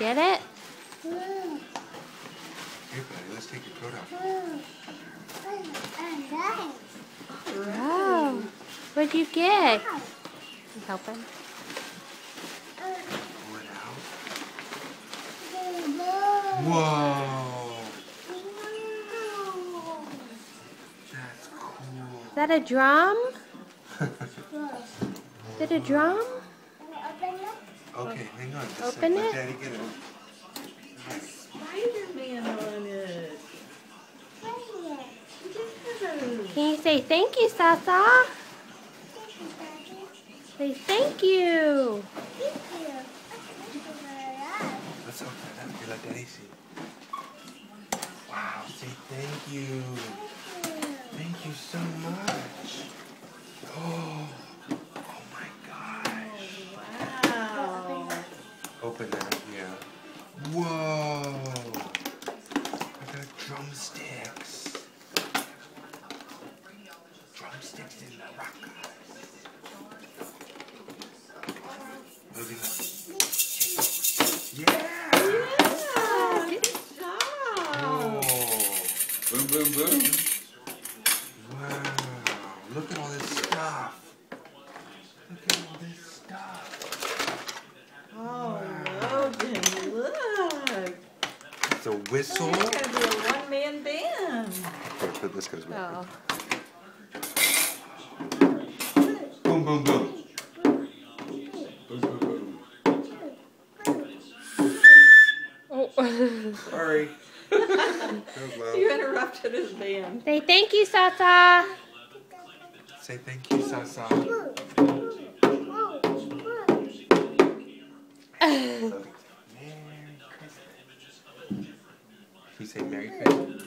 get it? Here, buddy, let's take your coat off. Wow. What'd you get? You helping? Pull it out. Whoa. That's cool. Is that a drum? Is it a drum? Okay, hang on. Just Open let it? Daddy get it. Spider-Man on it. Can you say thank you, Sasa? Say thank you. Let's open it up. Here, let Daddy see. Wow, say thank you. Thank you so much. Oh my gosh. Wow. Open that, yeah. Whoa. I got drumsticks. Drumsticks in the rock. Moving on. Yeah. Good job. Oh. Boom, boom, boom. Wow. Look at all this stuff. Look at all this stuff. Oh, Logan, look. It's a whistle. You're going to be a one-man band. Here, put this goes with Oh. Boom, boom, boom. Boom, boom, boom. Oh. Sorry. That was loud. You interrupted his band. Say thank you, Sasa. Say thank you, Sasa. Merry Christmas. Can you say Merry Christmas?